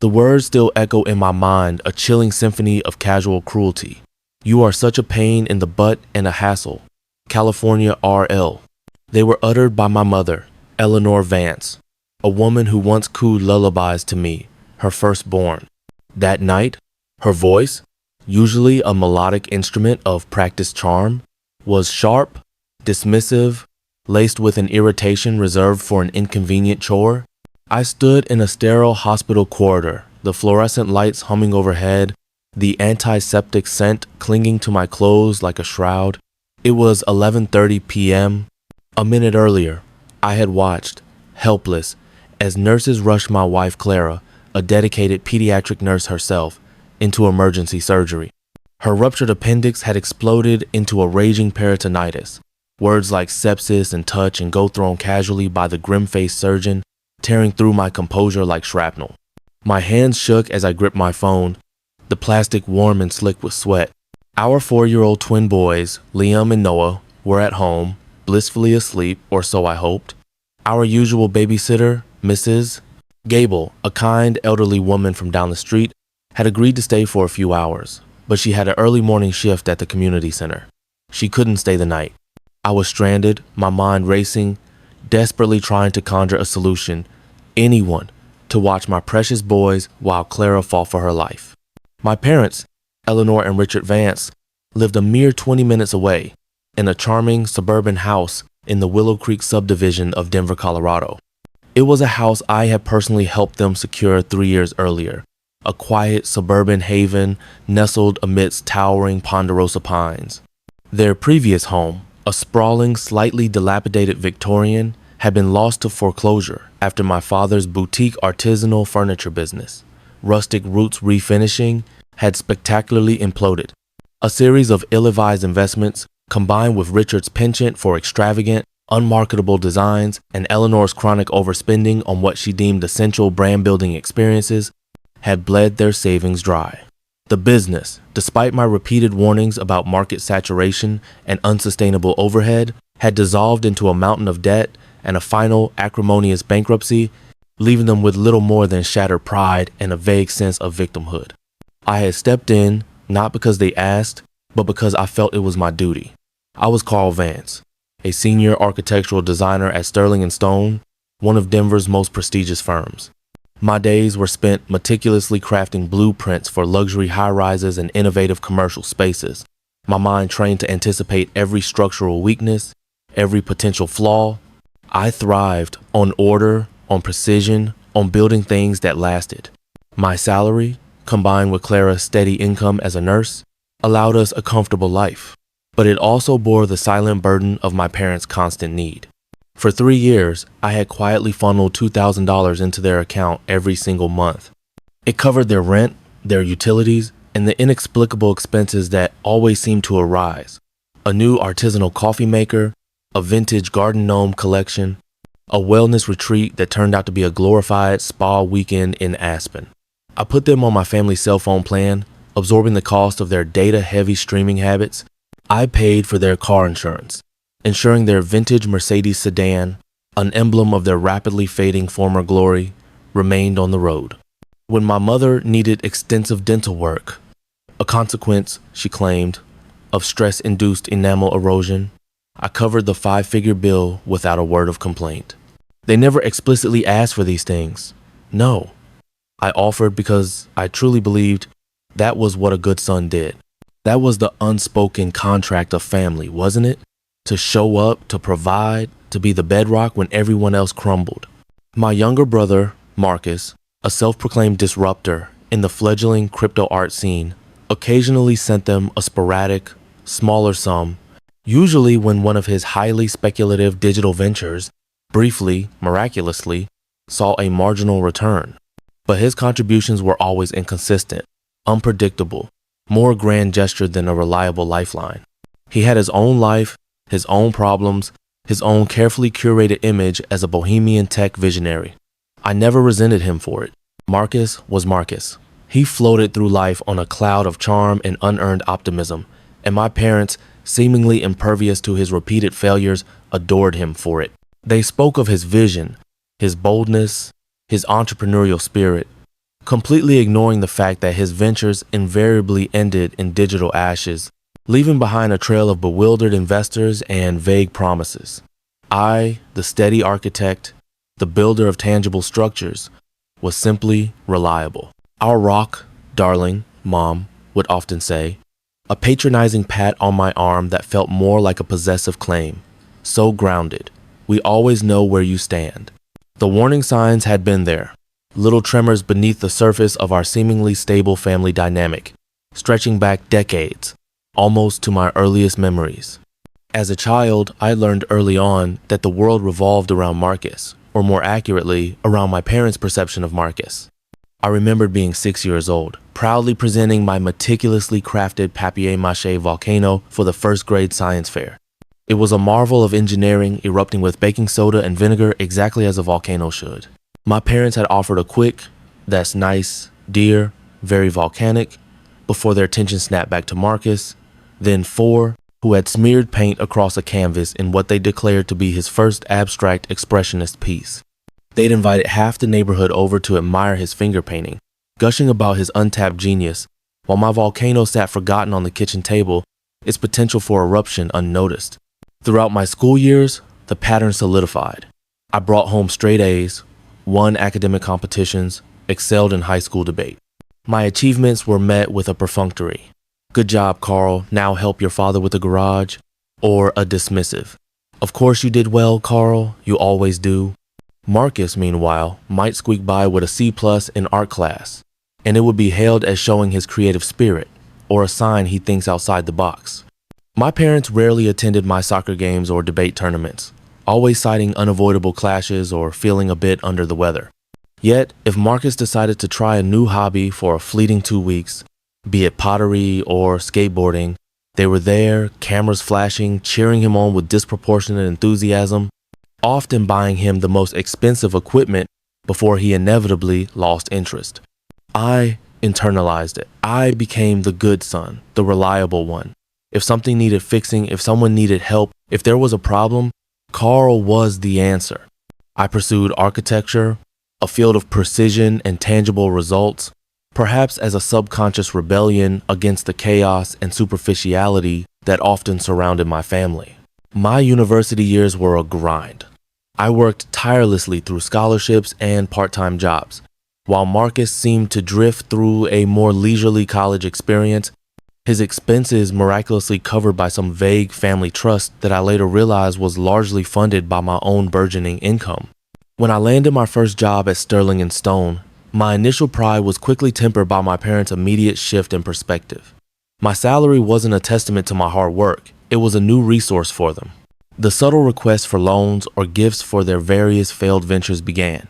The words still echo in my mind, a chilling symphony of casual cruelty. You are such a pain in the butt and a hassle. California RL. They were uttered by my mother, Eleanor Vance, a woman who once cooed lullabies to me, her firstborn. That night, her voice, usually a melodic instrument of practiced charm, was sharp, dismissive, laced with an irritation reserved for an inconvenient chore. I stood in a sterile hospital corridor, the fluorescent lights humming overhead, the antiseptic scent clinging to my clothes like a shroud. It was 11:30 p.m. A minute earlier, I had watched, helpless, as nurses rushed my wife Clara, a dedicated pediatric nurse herself, into emergency surgery. Her ruptured appendix had exploded into a raging peritonitis. Words like sepsis and touch and go thrown casually by the grim-faced surgeon, tearing through my composure like shrapnel. My hands shook as I gripped my phone, the plastic warm and slick with sweat. Our 4-year-old twin boys, Liam and Noah, were at home, blissfully asleep, or so I hoped. Our usual babysitter, Mrs. Gable, a kind, elderly woman from down the street, had agreed to stay for a few hours, but she had an early morning shift at the community center. She couldn't stay the night. I was stranded, my mind racing, desperately trying to conjure a solution, anyone, to watch my precious boys while Clara fought for her life. My parents, Eleanor and Richard Vance, lived a mere 20 minutes away, in a charming suburban house in the Willow Creek subdivision of Denver, Colorado. It was a house I had personally helped them secure 3 years earlier, a quiet suburban haven nestled amidst towering ponderosa pines. Their previous home, a sprawling, slightly dilapidated Victorian, had been lost to foreclosure after my father's boutique artisanal furniture business, Rustic Roots Refinishing, had spectacularly imploded. A series of ill-advised investments, combined with Richard's penchant for extravagant, unmarketable designs and Eleanor's chronic overspending on what she deemed essential brand-building experiences, had bled their savings dry. The business, despite my repeated warnings about market saturation and unsustainable overhead, had dissolved into a mountain of debt and a final acrimonious bankruptcy, leaving them with little more than shattered pride and a vague sense of victimhood. I had stepped in, not because they asked, but because I felt it was my duty. I was Carl Vance, a senior architectural designer at Sterling & Stone, one of Denver's most prestigious firms. My days were spent meticulously crafting blueprints for luxury high-rises and innovative commercial spaces, my mind trained to anticipate every structural weakness, every potential flaw. I thrived on order, on precision, on building things that lasted. My salary, combined with Clara's steady income as a nurse, allowed us a comfortable life, but it also bore the silent burden of my parents' constant need. For 3 years, I had quietly funneled $2,000 into their account every single month. It covered their rent, their utilities, and the inexplicable expenses that always seemed to arise. A new artisanal coffee maker, a vintage garden gnome collection, a wellness retreat that turned out to be a glorified spa weekend in Aspen. I put them on my family's cell phone plan, absorbing the cost of their data-heavy streaming habits. I paid for their car insurance, ensuring their vintage Mercedes sedan, an emblem of their rapidly fading former glory, remained on the road. When my mother needed extensive dental work, a consequence, she claimed, of stress-induced enamel erosion, I covered the 5-figure bill without a word of complaint. They never explicitly asked for these things. No. I offered because I truly believed that was what a good son did. That was the unspoken contract of family, wasn't it? To show up, to provide, to be the bedrock when everyone else crumbled. My younger brother, Marcus, a self-proclaimed disruptor in the fledgling crypto art scene, occasionally sent them a sporadic, smaller sum, usually when one of his highly speculative digital ventures briefly, miraculously, saw a marginal return. But his contributions were always inconsistent, unpredictable, more grand gestured than a reliable lifeline. He had his own life, his own problems, his own carefully curated image as a bohemian tech visionary. I never resented him for it. Marcus was Marcus. He floated through life on a cloud of charm and unearned optimism, and my parents, seemingly impervious to his repeated failures, adored him for it. They spoke of his vision, his boldness, his entrepreneurial spirit. completely ignoring the fact that his ventures invariably ended in digital ashes, leaving behind a trail of bewildered investors and vague promises. I, the steady architect, the builder of tangible structures, was simply reliable. Our rock, darling, Mom would often say, a patronizing pat on my arm that felt more like a possessive claim. So grounded. We always know where you stand. The warning signs had been there, little tremors beneath the surface of our seemingly stable family dynamic, stretching back decades, almost to my earliest memories. As a child, I learned early on that the world revolved around Marcus, or more accurately, around my parents' perception of Marcus. I remembered being 6 years old, proudly presenting my meticulously crafted papier-mâché volcano for the first grade science fair. It was a marvel of engineering, erupting with baking soda and vinegar exactly as a volcano should. My parents had offered a quick, "That's nice, dear, very volcanic," before their attention snapped back to Marcus, then 4, who had smeared paint across a canvas in what they declared to be his first abstract expressionist piece. They'd invited half the neighborhood over to admire his finger painting, gushing about his untapped genius, while my volcano sat forgotten on the kitchen table, its potential for eruption unnoticed. Throughout my school years, the pattern solidified. I brought home straight A's, won academic competitions, excelled in high school debate. My achievements were met with a perfunctory, "Good job, Carl, now help your father with the garage," or a dismissive, "Of course you did well, Carl, you always do." Marcus, meanwhile, might squeak by with a C+ in art class, and it would be hailed as showing his creative spirit, or a sign he thinks outside the box. My parents rarely attended my soccer games or debate tournaments, always citing unavoidable clashes or feeling a bit under the weather. Yet, if Marcus decided to try a new hobby for a fleeting 2 weeks, be it pottery or skateboarding, they were there, cameras flashing, cheering him on with disproportionate enthusiasm, often buying him the most expensive equipment before he inevitably lost interest. I internalized it. I became the good son, the reliable one. If something needed fixing, if someone needed help, if there was a problem, Carl was the answer. I pursued architecture, a field of precision and tangible results, perhaps as a subconscious rebellion against the chaos and superficiality that often surrounded my family. My university years were a grind. I worked tirelessly through scholarships and part-time jobs. While Marcus seemed to drift through a more leisurely college experience, his expenses miraculously covered by some vague family trust that I later realized was largely funded by my own burgeoning income. When I landed my first job at Sterling & Stone, my initial pride was quickly tempered by my parents' immediate shift in perspective. My salary wasn't a testament to my hard work, it was a new resource for them. The subtle requests for loans or gifts for their various failed ventures began.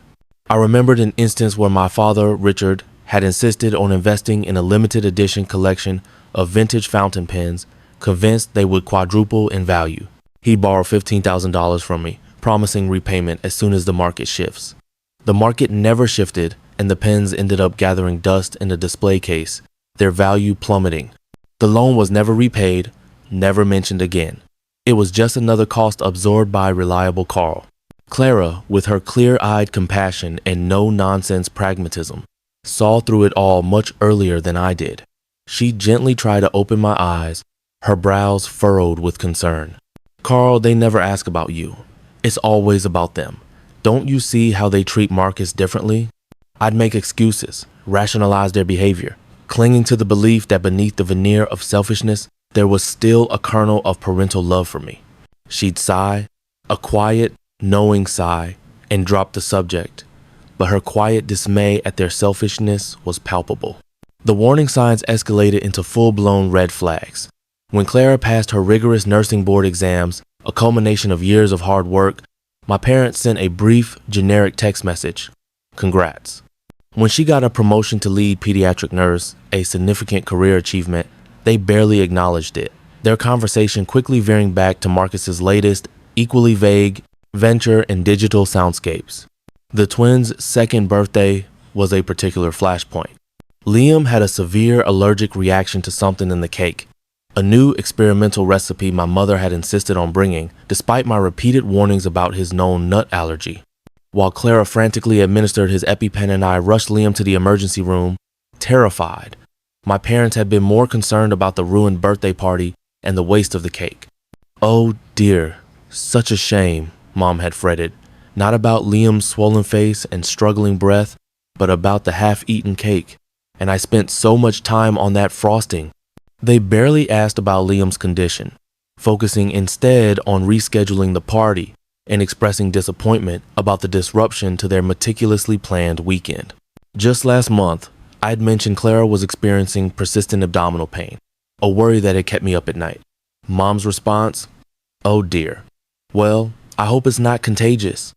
I remembered an instance where my father, Richard, had insisted on investing in a limited edition collection of vintage fountain pens, convinced they would quadruple in value. He borrowed $15,000 from me, promising repayment as soon as the market shifts. The market never shifted, and the pens ended up gathering dust in a display case, their value plummeting. The loan was never repaid, never mentioned again. It was just another cost absorbed by reliable Carl. Clara, with her clear-eyed compassion and no-nonsense pragmatism, saw through it all much earlier than I did. She gently tried to open my eyes, her brows furrowed with concern. "Carl, they never ask about you. It's always about them. Don't you see how they treat Marcus differently?" I'd make excuses, rationalize their behavior, clinging to the belief that beneath the veneer of selfishness, there was still a kernel of parental love for me. She'd sigh, a quiet, knowing sigh, and drop the subject, but her quiet dismay at their selfishness was palpable. The warning signs escalated into full-blown red flags. When Clara passed her rigorous nursing board exams, a culmination of years of hard work, my parents sent a brief, generic text message, "Congrats." When she got a promotion to lead pediatric nurse, a significant career achievement, they barely acknowledged it, their conversation quickly veering back to Marcus's latest, equally vague, venture in digital soundscapes. The twins' second birthday was a particular flashpoint. Liam had a severe allergic reaction to something in the cake, a new experimental recipe my mother had insisted on bringing, despite my repeated warnings about his known nut allergy. While Clara frantically administered his EpiPen and I rushed Liam to the emergency room, terrified. My parents had been more concerned about the ruined birthday party and the waste of the cake. Oh dear, such a shame, Mom had fretted. Not about Liam's swollen face and struggling breath, but about the half-eaten cake. And I spent so much time on that frosting. They barely asked about Liam's condition, focusing instead on rescheduling the party and expressing disappointment about the disruption to their meticulously planned weekend. Just last month, I'd mentioned Clara was experiencing persistent abdominal pain, a worry that had kept me up at night. Mom's response? Oh dear. Well, I hope it's not contagious.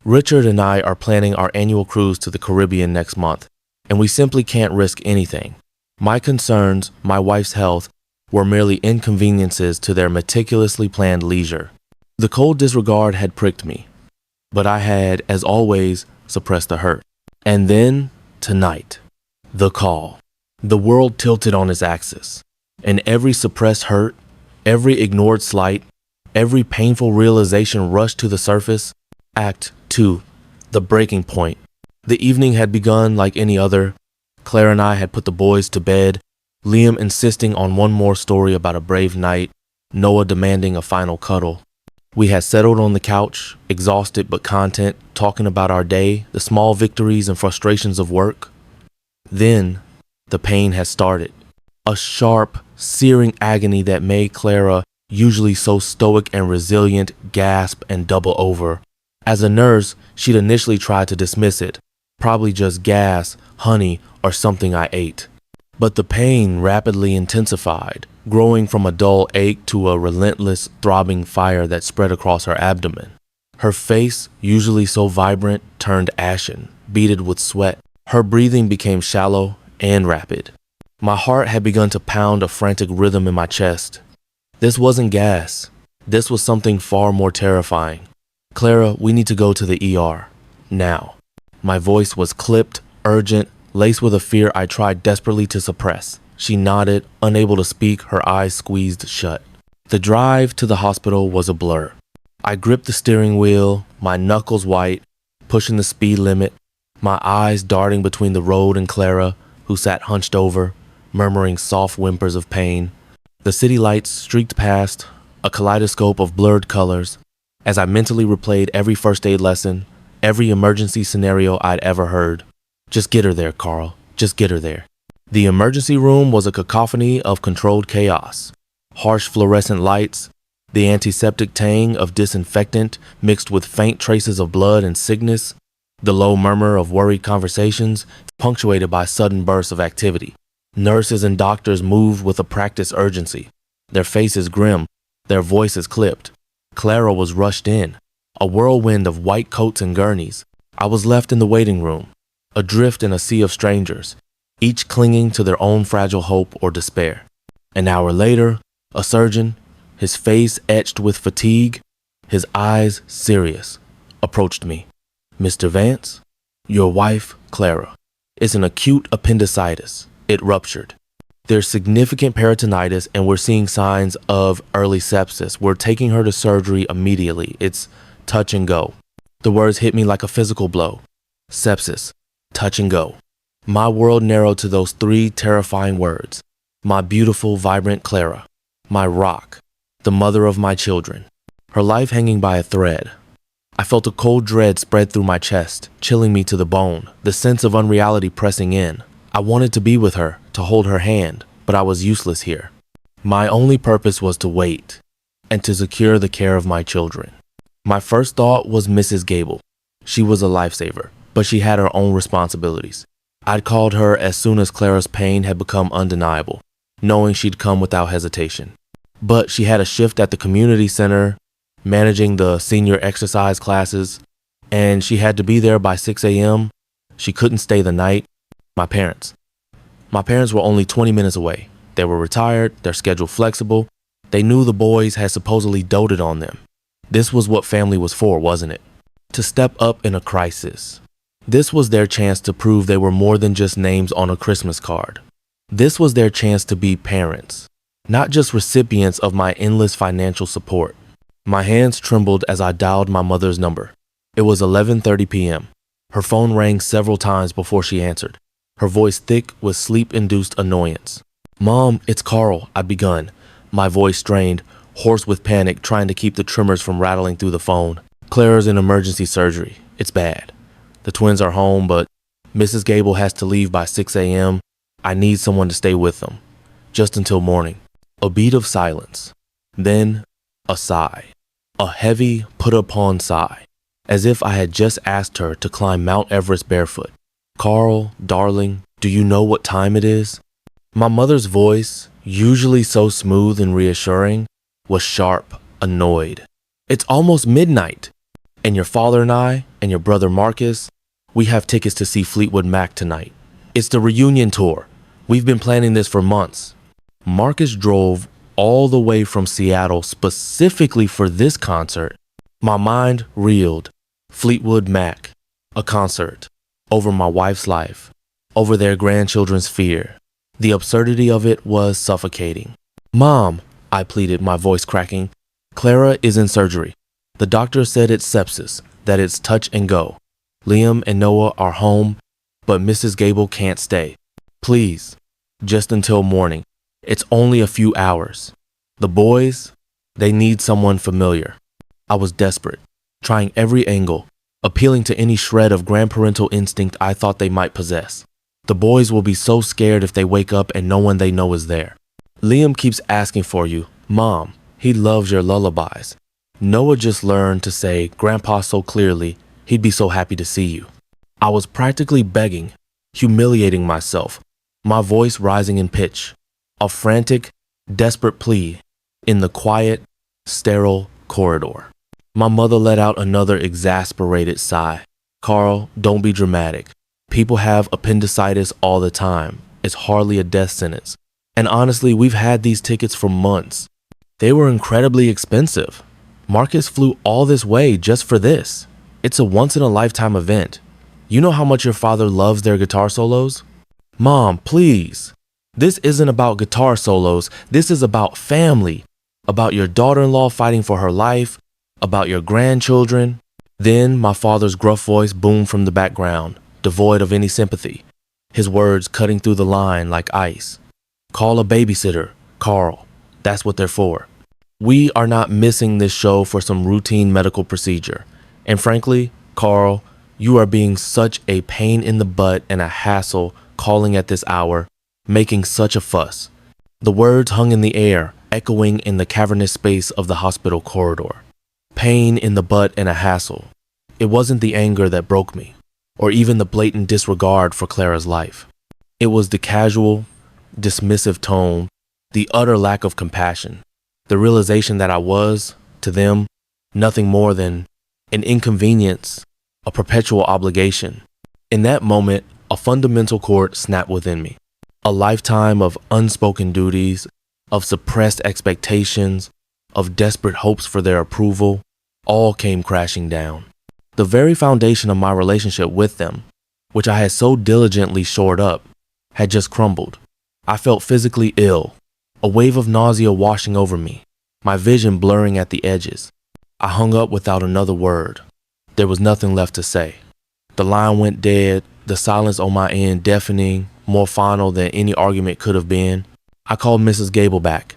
Richard and I are planning our annual cruise to the Caribbean next month, and we simply can't risk anything. My concerns, my wife's health, were merely inconveniences to their meticulously planned leisure. The cold disregard had pricked me, but I had, as always, suppressed the hurt. And then, tonight, the call. The world tilted on its axis, and every suppressed hurt, every ignored slight, every painful realization rushed to the surface. Act 2, the breaking point. The evening had begun like any other. Claire and I had put the boys to bed, Liam insisting on one more story about a brave night, Noah demanding a final cuddle. We had settled on the couch, exhausted but content, talking about our day, the small victories and frustrations of work. Then, the pain had started. A sharp, searing agony that made Clara, usually so stoic and resilient, gasp and double over. As a nurse, she'd initially tried to dismiss it, probably just gas, honey, or something I ate. But the pain rapidly intensified, growing from a dull ache to a relentless, throbbing fire that spread across her abdomen. Her face, usually so vibrant, turned ashen, beaded with sweat. Her breathing became shallow and rapid. My heart had begun to pound a frantic rhythm in my chest. This wasn't gas. This was something far more terrifying. Clara, we need to go to the ER. Now. My voice was clipped, urgent, laced with a fear I tried desperately to suppress. She nodded, unable to speak, her eyes squeezed shut. The drive to the hospital was a blur. I gripped the steering wheel, my knuckles white, pushing the speed limit, my eyes darting between the road and Clara, who sat hunched over, murmuring soft whimpers of pain. The city lights streaked past, a kaleidoscope of blurred colors, as I mentally replayed every first aid lesson, every emergency scenario I'd ever heard. Just get her there, Carl. Just get her there. The emergency room was a cacophony of controlled chaos. Harsh fluorescent lights, the antiseptic tang of disinfectant mixed with faint traces of blood and sickness, the low murmur of worried conversations, punctuated by sudden bursts of activity. Nurses and doctors moved with a practiced urgency, their faces grim, their voices clipped. Clara was rushed in, a whirlwind of white coats and gurneys. I was left in the waiting room, adrift in a sea of strangers, each clinging to their own fragile hope or despair. An hour later, a surgeon, his face etched with fatigue, his eyes serious, approached me. Mr. Vance, your wife, Clara. It's an acute appendicitis. It ruptured. There's significant peritonitis and we're seeing signs of early sepsis. We're taking her to surgery immediately. It's touch and go. The words hit me like a physical blow. Sepsis, touch and go. My world narrowed to those three terrifying words. My beautiful, vibrant Clara. My rock. The mother of my children. Her life hanging by a thread. I felt a cold dread spread through my chest, chilling me to the bone, the sense of unreality pressing in. I wanted to be with her, to hold her hand, but I was useless here. My only purpose was to wait, and to secure the care of my children. My first thought was Mrs. Gable. She was a lifesaver, but she had her own responsibilities. I'd called her as soon as Clara's pain had become undeniable, knowing she'd come without hesitation. But she had a shift at the community center, managing the senior exercise classes, and she had to be there by 6 a.m. She couldn't stay the night. My parents were only 20 minutes away. They were retired, their schedule flexible. They knew the boys had supposedly doted on them. This was what family was for, wasn't it? To step up in a crisis. This was their chance to prove they were more than just names on a Christmas card. This was their chance to be parents, not just recipients of my endless financial support. My hands trembled as I dialed my mother's number. It was 11:30 p.m. Her phone rang several times before she answered, her voice thick with sleep-induced annoyance. "Mom, it's Carl," I begun, my voice strained, hoarse with panic, trying to keep the tremors from rattling through the phone. "Clara's in emergency surgery. It's bad. The twins are home, but Mrs. Gable has to leave by 6 a.m. I need someone to stay with them, just until morning." A beat of silence. Then a sigh. A heavy, put-upon sigh, as if I had just asked her to climb Mount Everest barefoot. "Carl, darling, do you know what time it is?" My mother's voice, usually so smooth and reassuring, was sharp, annoyed. "It's almost midnight. And your father and I, and your brother Marcus, we have tickets to see Fleetwood Mac tonight. It's the reunion tour. We've been planning this for months." Marcus drove all the way from Seattle specifically for this concert. My mind reeled. Fleetwood Mac, a concert, over my wife's life, over their grandchildren's fear. The absurdity of it was suffocating. "Mom," I pleaded, my voice cracking, "Clara is in surgery. The doctor said it's sepsis, that it's touch and go. Liam and Noah are home, but Mrs. Gable can't stay. Please, just until morning. It's only a few hours. The boys, they need someone familiar." I was desperate, trying every angle, appealing to any shred of grandparental instinct I thought they might possess. "The boys will be so scared if they wake up and no one they know is there. Liam keeps asking for you. Mom, he loves your lullabies. Noah just learned to say Grandpa so clearly, he'd be so happy to see you." I was practically begging, humiliating myself, my voice rising in pitch, a frantic, desperate plea in the quiet, sterile corridor. My mother let out another exasperated sigh. "Carl, don't be dramatic. People have appendicitis all the time. It's hardly a death sentence. And honestly, we've had these tickets for months. They were incredibly expensive. Marcus flew all this way just for this. It's a once-in-a-lifetime event. You know how much your father loves their guitar solos?" "Mom, please. This isn't about guitar solos. This is about family, about your daughter-in-law fighting for her life, about your grandchildren." Then my father's gruff voice boomed from the background, devoid of any sympathy, his words cutting through the line like ice. "Call a babysitter, Carl. That's what they're for. We are not missing this show for some routine medical procedure. And frankly, Carl, you are being such a pain in the butt and a hassle calling at this hour, making such a fuss." The words hung in the air, echoing in the cavernous space of the hospital corridor. Pain in the butt and a hassle. It wasn't the anger that broke me, or even the blatant disregard for Clara's life. It was the casual, dismissive tone, the utter lack of compassion, the realization that I was, to them, nothing more than an inconvenience, a perpetual obligation. In that moment, a fundamental chord snapped within me. A lifetime of unspoken duties, of suppressed expectations, of desperate hopes for their approval, all came crashing down. The very foundation of my relationship with them, which I had so diligently shored up, had just crumbled. I felt physically ill, a wave of nausea washing over me, my vision blurring at the edges. I hung up without another word. There was nothing left to say. The line went dead, the silence on my end deafening, more final than any argument could have been. I called Mrs. Gable back.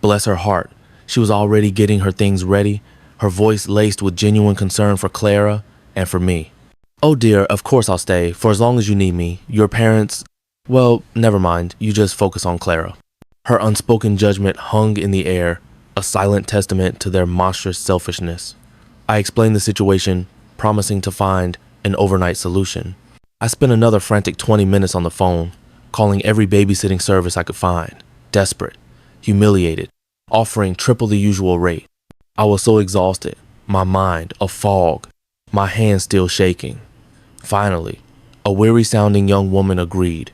Bless her heart, she was already getting her things ready, her voice laced with genuine concern for Clara and for me. "Oh dear, of course I'll stay, for as long as you need me. Your parents, well, never mind, you just focus on Clara." Her unspoken judgment hung in the air, a silent testament to their monstrous selfishness. I explained the situation, promising to find an overnight solution. I spent another frantic 20 minutes on the phone, calling every babysitting service I could find, desperate, humiliated, offering triple the usual rate. I was so exhausted, my mind a fog, my hands still shaking. Finally, a weary-sounding young woman agreed.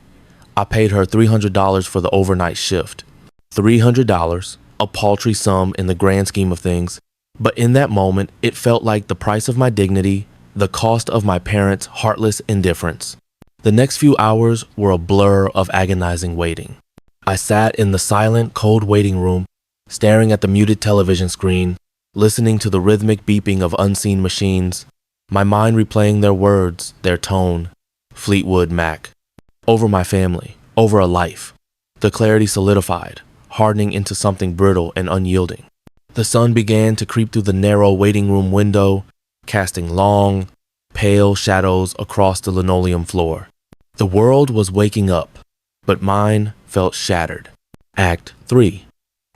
I paid her $300 for the overnight shift. $300, a paltry sum in the grand scheme of things, but in that moment, it felt like the price of my dignity, the cost of my parents' heartless indifference. The next few hours were a blur of agonizing waiting. I sat in the silent, cold waiting room, staring at the muted television screen, listening to the rhythmic beeping of unseen machines, my mind replaying their words, their tone. Fleetwood Mac. Over my family, over a life. The clarity solidified, hardening into something brittle and unyielding. The sun began to creep through the narrow waiting room window, casting long, pale shadows across the linoleum floor. The world was waking up, but mine felt shattered. Act 3.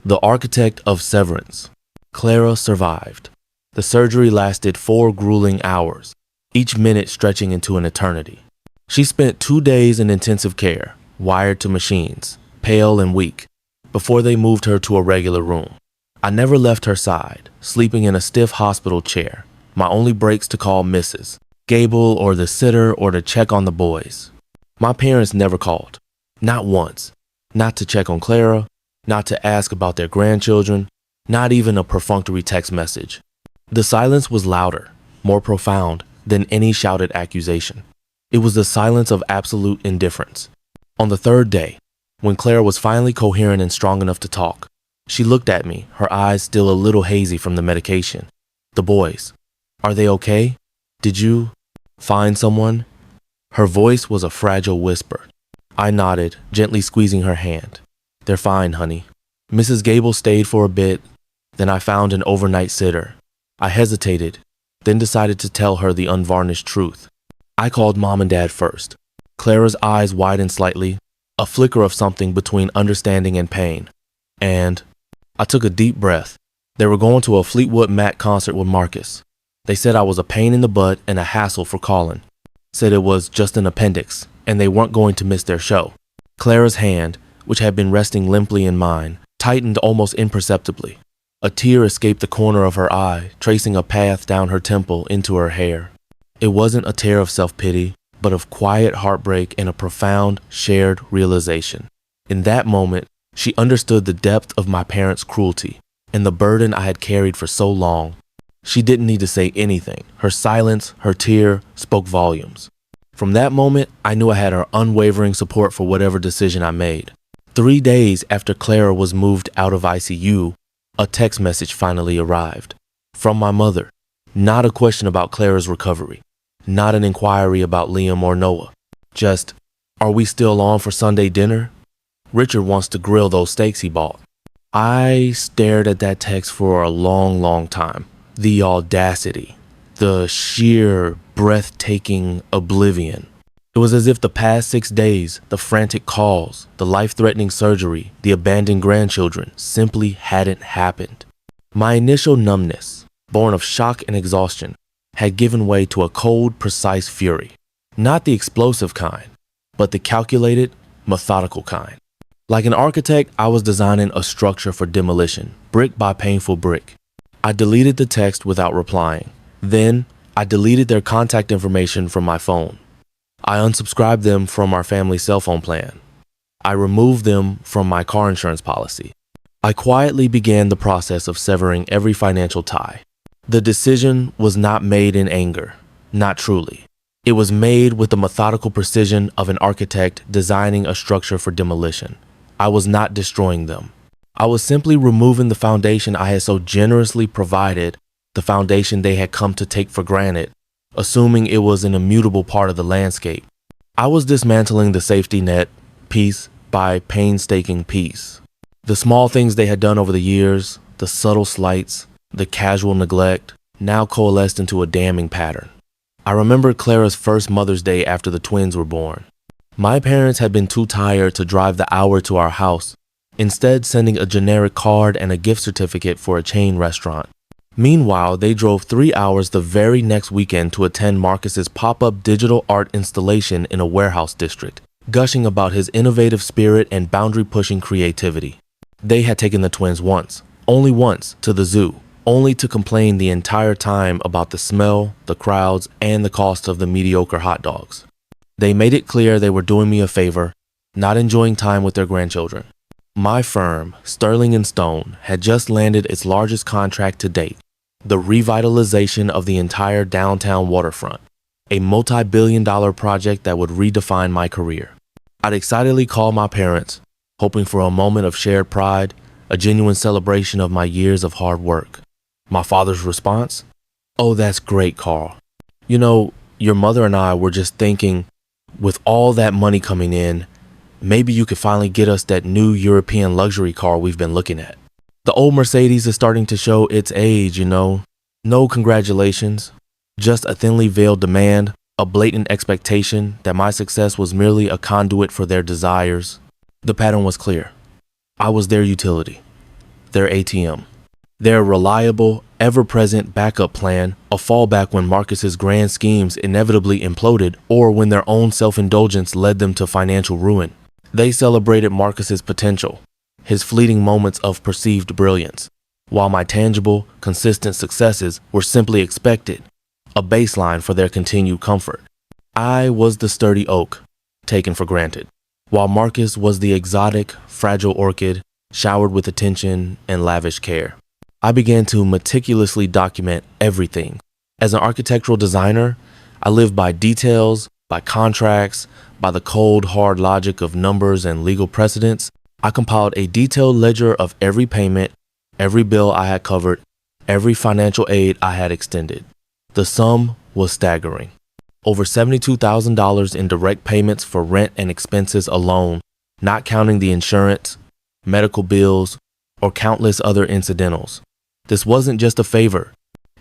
The Architect of Severance. Clara survived. The surgery lasted 4 grueling hours, each minute stretching into an eternity. She spent 2 days in intensive care, wired to machines, pale and weak, before they moved her to a regular room. I never left her side, sleeping in a stiff hospital chair, my only breaks to call Mrs. Gable or the sitter or to check on the boys. My parents never called. Not once. Not to check on Clara, not to ask about their grandchildren, not even a perfunctory text message. The silence was louder, more profound than any shouted accusation. It was the silence of absolute indifference. On the 3rd day, when Clara was finally coherent and strong enough to talk, she looked at me, her eyes still a little hazy from the medication. The boys, are they okay? Did you find someone? Her voice was a fragile whisper. I nodded, gently squeezing her hand. They're fine, honey. Mrs. Gable stayed for a bit, then I found an overnight sitter. I hesitated, then decided to tell her the unvarnished truth. I called Mom and Dad first. Clara's eyes widened slightly, a flicker of something between understanding and pain. And I took a deep breath. They were going to a Fleetwood Mac concert with Marcus. They said I was a pain in the butt and a hassle for calling. Said it was just an appendix, and they weren't going to miss their show. Clara's hand, which had been resting limply in mine, tightened almost imperceptibly. A tear escaped the corner of her eye, tracing a path down her temple into her hair. It wasn't a tear of self-pity, but of quiet heartbreak and a profound, shared realization. In that moment, she understood the depth of my parents' cruelty and the burden I had carried for so long. She didn't need to say anything. Her silence, her tear, spoke volumes. From that moment, I knew I had her unwavering support for whatever decision I made. 3 days after Clara was moved out of ICU, a text message finally arrived. From my mother. Not a question about Clara's recovery. Not an inquiry about Liam or Noah. Just, are we still on for Sunday dinner? Richard wants to grill those steaks he bought. I stared at that text for a long, long time. The audacity. The sheer, breathtaking oblivion. It was as if the past 6 days, the frantic calls, the life-threatening surgery, the abandoned grandchildren simply hadn't happened. My initial numbness, born of shock and exhaustion, had given way to a cold, precise fury. Not the explosive kind, but the calculated, methodical kind. Like an architect, I was designing a structure for demolition, brick by painful brick. I deleted the text without replying. Then, I deleted their contact information from my phone. I unsubscribed them from our family cell phone plan. I removed them from my car insurance policy. I quietly began the process of severing every financial tie. The decision was not made in anger, not truly. It was made with the methodical precision of an architect designing a structure for demolition. I was not destroying them. I was simply removing the foundation I had so generously provided, the foundation they had come to take for granted, assuming it was an immutable part of the landscape. I was dismantling the safety net, piece by painstaking piece. The small things they had done over the years, the subtle slights, the casual neglect, now coalesced into a damning pattern. I remembered Clara's first Mother's Day after the twins were born. My parents had been too tired to drive the hour to our house, instead sending a generic card and a gift certificate for a chain restaurant. Meanwhile, they drove 3 hours the very next weekend to attend Marcus's pop-up digital art installation in a warehouse district, gushing about his innovative spirit and boundary-pushing creativity. They had taken the twins once, only once, to the zoo, only to complain the entire time about the smell, the crowds, and the cost of the mediocre hot dogs. They made it clear they were doing me a favor, not enjoying time with their grandchildren. My firm, Sterling & Stone, had just landed its largest contract to date, the revitalization of the entire downtown waterfront, a multi-billion-dollar project that would redefine my career. I'd excitedly call my parents, hoping for a moment of shared pride, a genuine celebration of my years of hard work. My father's response? "Oh, that's great, Carl. You know, your mother and I were just thinking, with all that money coming in, maybe you could finally get us that new European luxury car we've been looking at. The old Mercedes is starting to show its age, you know. No congratulations, just a thinly veiled demand, a blatant expectation that my success was merely a conduit for their desires. The pattern was clear. I was their utility, their ATM, their reliable, ever-present backup plan, a fallback when Marcus's grand schemes inevitably imploded or when their own self-indulgence led them to financial ruin. They celebrated Marcus's potential, his fleeting moments of perceived brilliance, while my tangible, consistent successes were simply expected, a baseline for their continued comfort. I was the sturdy oak, taken for granted, while Marcus was the exotic, fragile orchid, showered with attention and lavish care. I began to meticulously document everything. As an architectural designer, I lived by details, by contracts, by the cold, hard logic of numbers and legal precedents. I compiled a detailed ledger of every payment, every bill I had covered, every financial aid I had extended. The sum was staggering. Over $72,000 in direct payments for rent and expenses alone, not counting the insurance, medical bills, or countless other incidentals. This wasn't just a favor.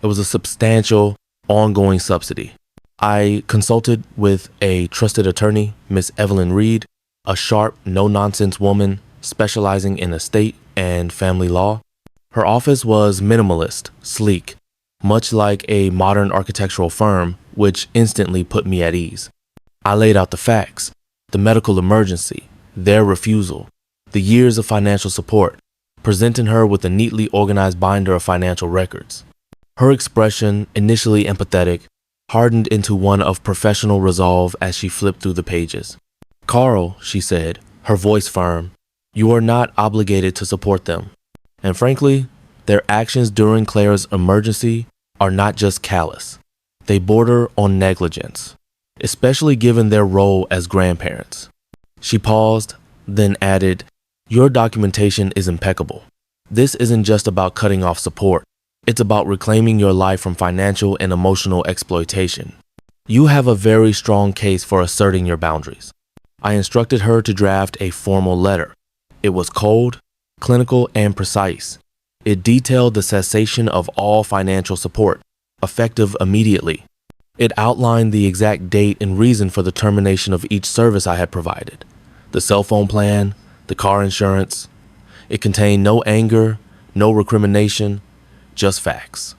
It was a substantial, ongoing subsidy. I consulted with a trusted attorney, Miss Evelyn Reed, a sharp, no-nonsense woman specializing in estate and family law. Her office was minimalist, sleek, much like a modern architectural firm, which instantly put me at ease. I laid out the facts, the medical emergency, their refusal, the years of financial support, presenting her with a neatly organized binder of financial records. Her expression, initially empathetic, hardened into one of professional resolve as she flipped through the pages. "Carl," she said, her voice firm, "you are not obligated to support them. And frankly, their actions during Clara's emergency are not just callous. They border on negligence, especially given their role as grandparents." She paused, then added, "Your documentation is impeccable. This isn't just about cutting off support. It's about reclaiming your life from financial and emotional exploitation. You have a very strong case for asserting your boundaries." I instructed her to draft a formal letter. It was cold, clinical, and precise. It detailed the cessation of all financial support, effective immediately. It outlined the exact date and reason for the termination of each service I had provided, the cell phone plan, the car insurance. It contained no anger, no recrimination, just facts.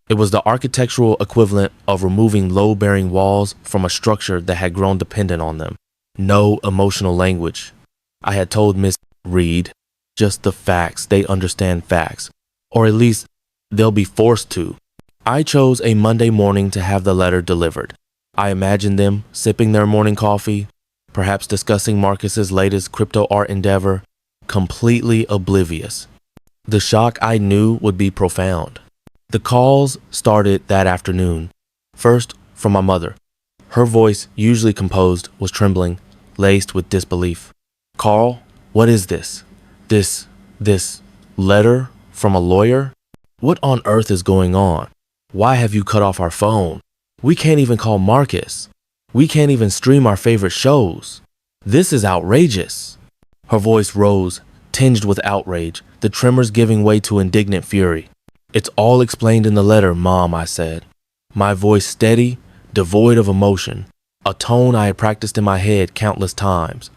It was the architectural equivalent of removing load-bearing walls from a structure that had grown dependent on them. No emotional language. I had told Miss Reed, just the facts. They understand facts, or at least they'll be forced to. I chose a Monday morning to have the letter delivered. I imagined them sipping their morning coffee, perhaps discussing Marcus's latest crypto art endeavor, completely oblivious. The shock I knew would be profound. The calls started that afternoon. First, from my mother. Her voice, usually composed, was trembling, laced with disbelief. "Carl, what is this? This letter from a lawyer? What on earth is going on? Why have you cut off our phone? We can't even call Marcus. We can't even stream our favorite shows. This is outrageous." Her voice rose, tinged with outrage, the tremors giving way to indignant fury. "It's all explained in the letter, Mom," I said, my voice steady, devoid of emotion, a tone I had practiced in my head countless times.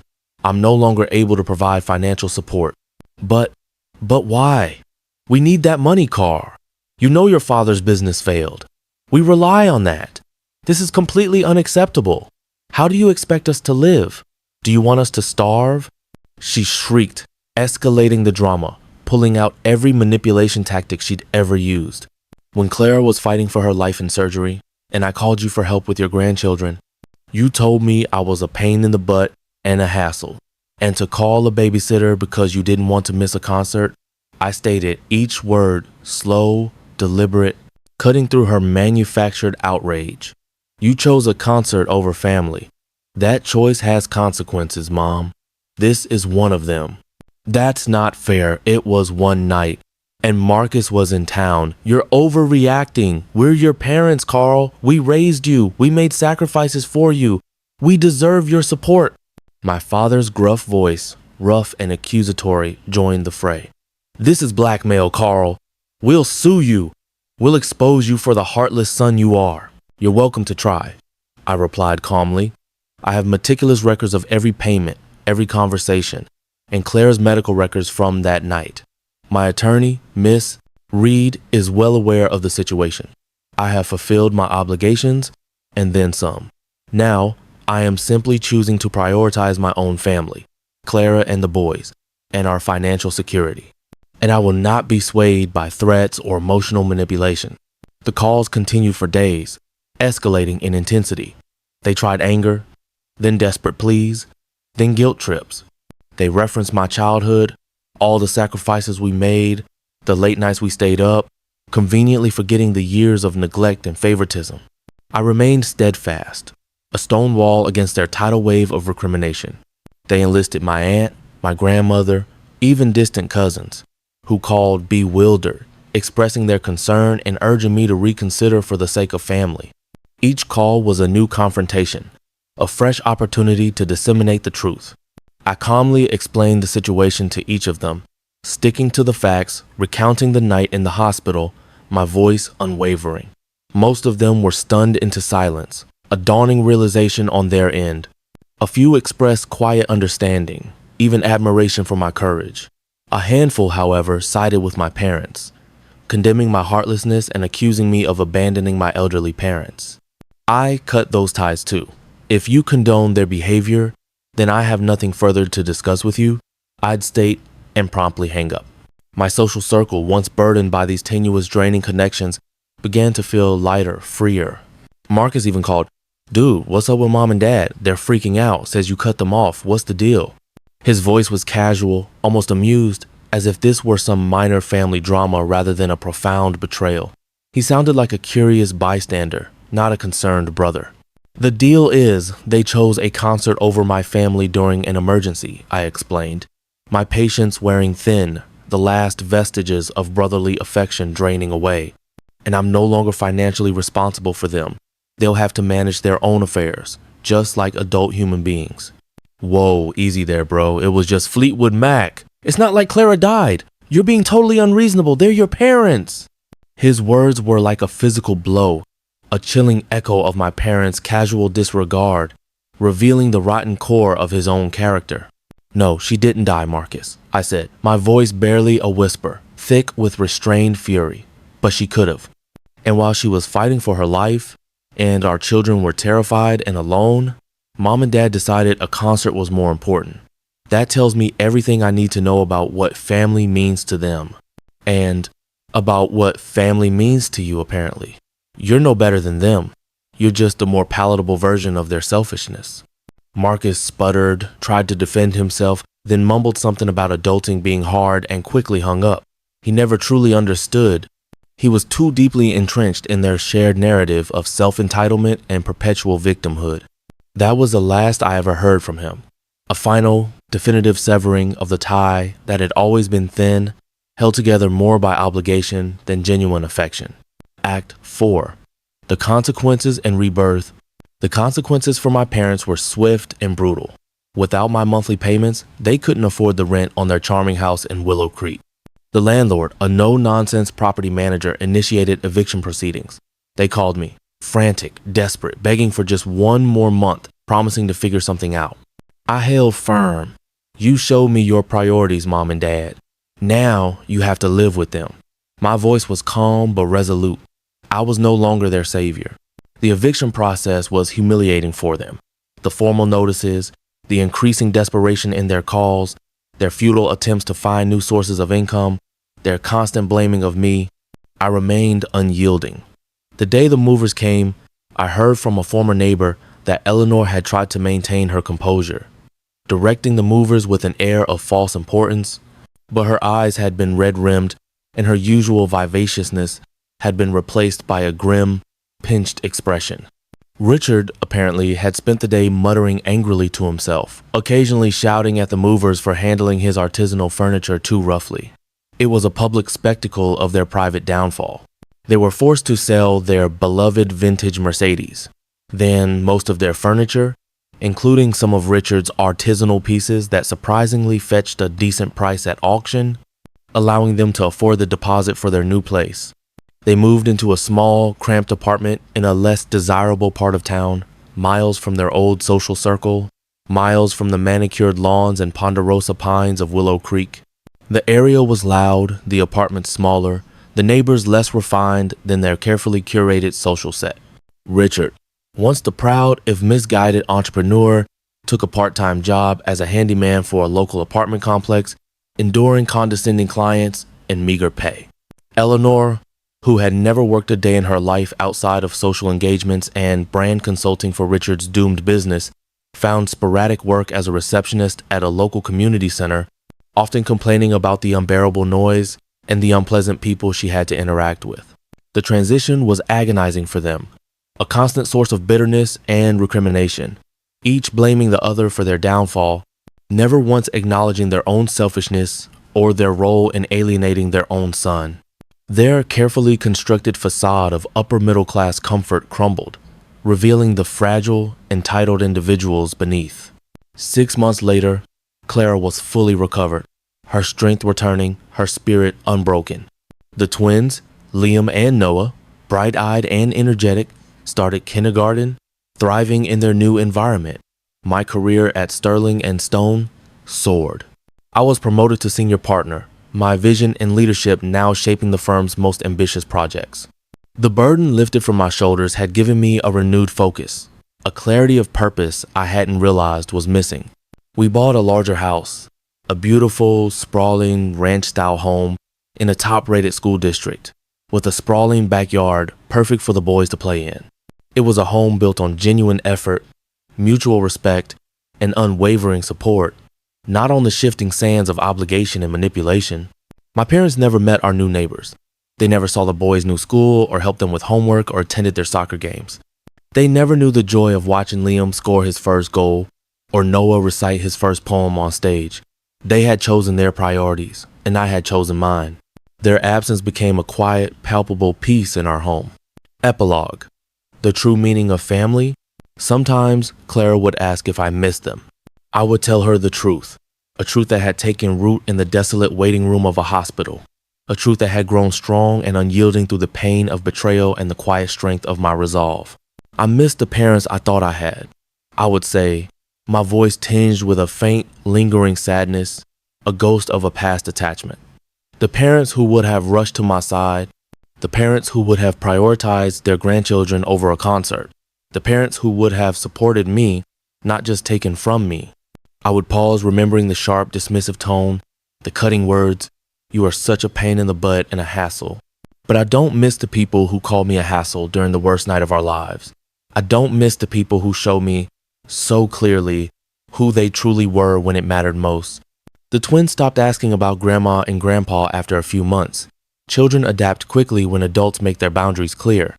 "I'm no longer able to provide financial support." But why? "We need that money, Carl. You know your father's business failed. We rely on that. This is completely unacceptable. How do you expect us to live? Do you want us to starve?" She shrieked, escalating the drama, pulling out every manipulation tactic she'd ever used. "When Clara was fighting for her life in surgery, and I called you for help with your grandchildren, you told me I was a pain in the butt and a hassle, and to call a babysitter because you didn't want to miss a concert." I stated each word, slow, deliberate, cutting through her manufactured outrage. "You chose a concert over family. That choice has consequences, Mom. This is one of them." "That's not fair. It was one night. And Marcus was in town. You're overreacting. We're your parents, Carl. We raised you. We made sacrifices for you. We deserve your support. My father's gruff voice, rough and accusatory, joined the fray. This is blackmail, Carl. We'll sue you. We'll expose you for the heartless son you are. You're welcome to try, I replied calmly. I have meticulous records of every payment, every conversation, and Clara's medical records from that night. My attorney, Miss Reed, is well aware of the situation. I have fulfilled my obligations and then some. Now, I am simply choosing to prioritize my own family, Clara and the boys, and our financial security. And I will not be swayed by threats or emotional manipulation. The calls continued for days, escalating in intensity. They tried anger, then desperate pleas, then guilt trips. They referenced my childhood, all the sacrifices we made, the late nights we stayed up, conveniently forgetting the years of neglect and favoritism. I remained steadfast, a stone wall against their tidal wave of recrimination. They enlisted my aunt, my grandmother, even distant cousins, who called bewildered, expressing their concern and urging me to reconsider for the sake of family. Each call was a new confrontation, a fresh opportunity to disseminate the truth. I calmly explained the situation to each of them, sticking to the facts, recounting the night in the hospital, my voice unwavering. Most of them were stunned into silence, a dawning realization on their end. A few expressed quiet understanding, even admiration for my courage. A handful, however, sided with my parents, condemning my heartlessness and accusing me of abandoning my elderly parents. I cut those ties too. If you condone their behavior, then I have nothing further to discuss with you, I'd state and promptly hang up. My social circle, once burdened by these tenuous, draining connections, began to feel lighter, freer. Marcus even called, "Dude, what's up with mom and dad? They're freaking out, says you cut them off. What's the deal?" His voice was casual, almost amused, as if this were some minor family drama rather than a profound betrayal. He sounded like a curious bystander, not a concerned brother. The deal is, they chose a concert over my family during an emergency, I explained. My patients wearing thin, the last vestiges of brotherly affection draining away. And I'm no longer financially responsible for them. They'll have to manage their own affairs, just like adult human beings. Whoa, easy there, bro. It was just Fleetwood Mac. It's not like Clara died. You're being totally unreasonable. They're your parents. His words were like a physical blow, a chilling echo of my parents' casual disregard, revealing the rotten core of his own character. No, she didn't die, Marcus, I said, my voice barely a whisper, thick with restrained fury. But she could have. And while she was fighting for her life, and our children were terrified and alone, Mom and Dad decided a concert was more important. That tells me everything I need to know about what family means to them. And about what family means to you, apparently. You're no better than them. You're just a more palatable version of their selfishness. Marcus sputtered, tried to defend himself, then mumbled something about adulting being hard and quickly hung up. He never truly understood. He was too deeply entrenched in their shared narrative of self-entitlement and perpetual victimhood. That was the last I ever heard from him. A final, definitive severing of the tie that had always been thin, held together more by obligation than genuine affection. Act 4. The consequences and rebirth. The consequences for my parents were swift and brutal. Without my monthly payments, they couldn't afford the rent on their charming house in Willow Creek. The landlord, a no-nonsense property manager, initiated eviction proceedings. They called me, frantic, desperate, begging for just one more month, promising to figure something out. I held firm. You showed me your priorities, Mom and Dad. Now you have to live with them. My voice was calm but resolute. I was no longer their savior. The eviction process was humiliating for them. The formal notices, the increasing desperation in their calls, their futile attempts to find new sources of income, their constant blaming of me, I remained unyielding. The day the movers came, I heard from a former neighbor that Eleanor had tried to maintain her composure, directing the movers with an air of false importance, but her eyes had been red-rimmed and her usual vivaciousness had been replaced by a grim, pinched expression. Richard, apparently, had spent the day muttering angrily to himself, occasionally shouting at the movers for handling his artisanal furniture too roughly. It was a public spectacle of their private downfall. They were forced to sell their beloved vintage Mercedes, then most of their furniture, including some of Richard's artisanal pieces that surprisingly fetched a decent price at auction, allowing them to afford the deposit for their new place. They moved into a small, cramped apartment in a less desirable part of town, miles from their old social circle, miles from the manicured lawns and ponderosa pines of Willow Creek. The area was loud, the apartment smaller, the neighbors less refined than their carefully curated social set. Richard, once the proud, if misguided entrepreneur, took a part-time job as a handyman for a local apartment complex, enduring condescending clients and meager pay. Eleanor, who had never worked a day in her life outside of social engagements and brand consulting for Richard's doomed business, found sporadic work as a receptionist at a local community center, often complaining about the unbearable noise and the unpleasant people she had to interact with. The transition was agonizing for them, a constant source of bitterness and recrimination, each blaming the other for their downfall, never once acknowledging their own selfishness or their role in alienating their own son. Their carefully constructed facade of upper-middle-class comfort crumbled, revealing the fragile, entitled individuals beneath. 6 months later, Clara was fully recovered, her strength returning, her spirit unbroken. The twins, Liam and Noah, bright-eyed and energetic, started kindergarten, thriving in their new environment. My career at Sterling and Stone soared. I was promoted to senior partner, my vision and leadership now shaping the firm's most ambitious projects. The burden lifted from my shoulders had given me a renewed focus, a clarity of purpose I hadn't realized was missing. We bought a larger house, a beautiful, sprawling, ranch-style home in a top-rated school district, with a sprawling backyard perfect for the boys to play in. It was a home built on genuine effort, mutual respect, and unwavering support, not on the shifting sands of obligation and manipulation. My parents never met our new neighbors. They never saw the boys' new school or helped them with homework or attended their soccer games. They never knew the joy of watching Liam score his first goal or Noah recite his first poem on stage. They had chosen their priorities, and I had chosen mine. Their absence became a quiet, palpable peace in our home. Epilogue. The true meaning of family? Sometimes Clara would ask if I missed them. I would tell her the truth, a truth that had taken root in the desolate waiting room of a hospital, a truth that had grown strong and unyielding through the pain of betrayal and the quiet strength of my resolve. I missed the parents I thought I had, I would say, my voice tinged with a faint, lingering sadness, a ghost of a past attachment. The parents who would have rushed to my side, the parents who would have prioritized their grandchildren over a concert, the parents who would have supported me, not just taken from me. I would pause, remembering the sharp, dismissive tone, the cutting words, "You are such a pain in the butt and a hassle." But I don't miss the people who called me a hassle during the worst night of our lives. I don't miss the people who showed me so clearly who they truly were when it mattered most. The twins stopped asking about grandma and grandpa after a few months. Children adapt quickly when adults make their boundaries clear.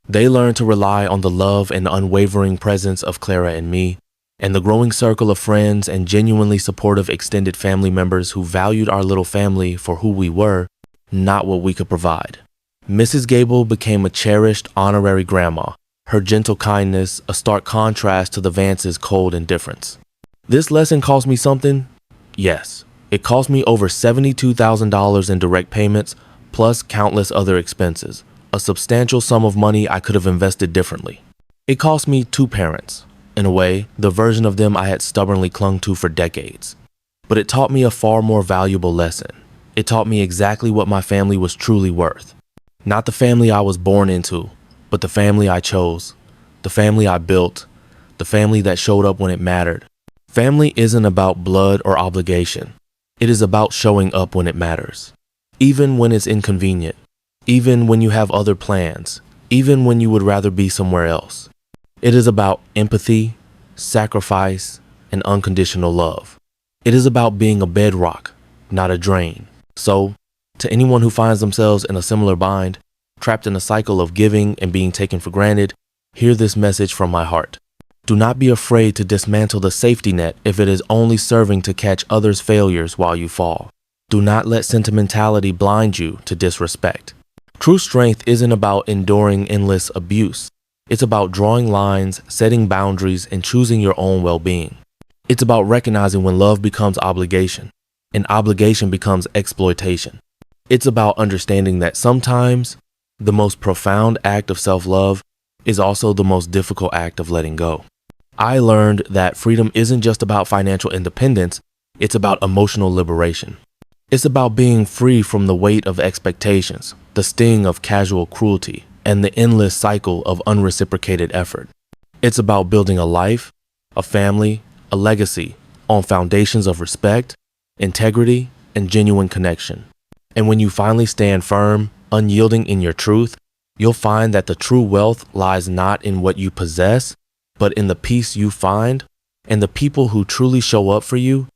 They learn to rely on the love and unwavering presence of Clara and me, and the growing circle of friends and genuinely supportive extended family members who valued our little family for who we were, not what we could provide. Mrs. Gable became a cherished honorary grandma, her gentle kindness a stark contrast to the Vance's cold indifference. This lesson cost me something? Yes, it cost me over $72,000 in direct payments, plus countless other expenses, a substantial sum of money I could have invested differently. It cost me two parents, in a way, the version of them I had stubbornly clung to for decades. But it taught me a far more valuable lesson. It taught me exactly what my family was truly worth. Not the family I was born into, but the family I chose, the family I built, the family that showed up when it mattered. Family isn't about blood or obligation. It is about showing up when it matters. Even when it's inconvenient, even when you have other plans, even when you would rather be somewhere else. It is about empathy, sacrifice, and unconditional love. It is about being a bedrock, not a drain. So, to anyone who finds themselves in a similar bind, trapped in a cycle of giving and being taken for granted, hear this message from my heart. Do not be afraid to dismantle the safety net if it is only serving to catch others' failures while you fall. Do not let sentimentality blind you to disrespect. True strength isn't about enduring endless abuse. It's about drawing lines, setting boundaries, and choosing your own well-being. It's about recognizing when love becomes obligation and obligation becomes exploitation. It's about understanding that sometimes the most profound act of self-love is also the most difficult act of letting go. I learned that freedom isn't just about financial independence, it's about emotional liberation. It's about being free from the weight of expectations, the sting of casual cruelty, and the endless cycle of unreciprocated effort. It's about building a life, a family, a legacy on foundations of respect, integrity, and genuine connection. And when you finally stand firm, unyielding in your truth, you'll find that the true wealth lies not in what you possess, but in the peace you find and the people who truly show up for you,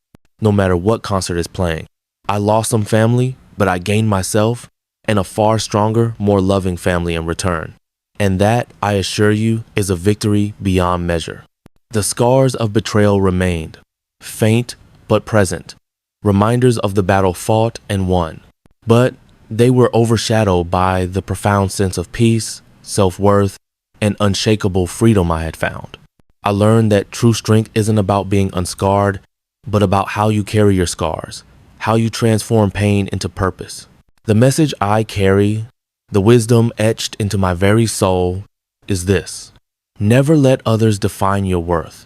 no matter what concert is playing. I lost some family, but I gained myself and a far stronger, more loving family in return. And that, I assure you, is a victory beyond measure. The scars of betrayal remained, faint but present, reminders of the battle fought and won. But they were overshadowed by the profound sense of peace, self-worth, and unshakable freedom I had found. I learned that true strength isn't about being unscarred, but about how you carry your scars, how you transform pain into purpose. The message I carry, the wisdom etched into my very soul, is this: never let others define your worth.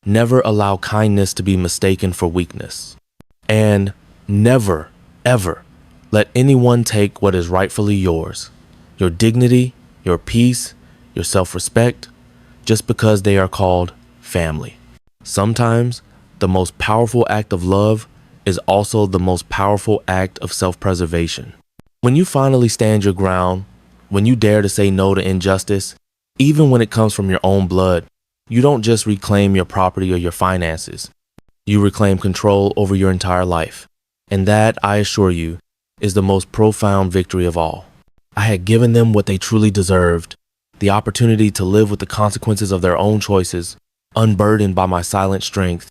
Never allow kindness to be mistaken for weakness. And never, ever let anyone take what is rightfully yours, your dignity, your peace, your self-respect, just because they are called family. Sometimes the most powerful act of love is also the most powerful act of self-preservation. When you finally stand your ground, when you dare to say no to injustice, even when it comes from your own blood, you don't just reclaim your property or your finances. You reclaim control over your entire life. And that, I assure you, is the most profound victory of all. I had given them what they truly deserved, the opportunity to live with the consequences of their own choices, unburdened by my silent strength.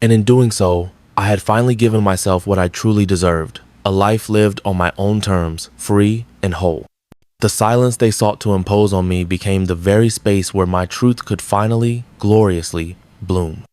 And in doing so, I had finally given myself what I truly deserved, a life lived on my own terms, free and whole. The silence they sought to impose on me became the very space where my truth could finally, gloriously bloom.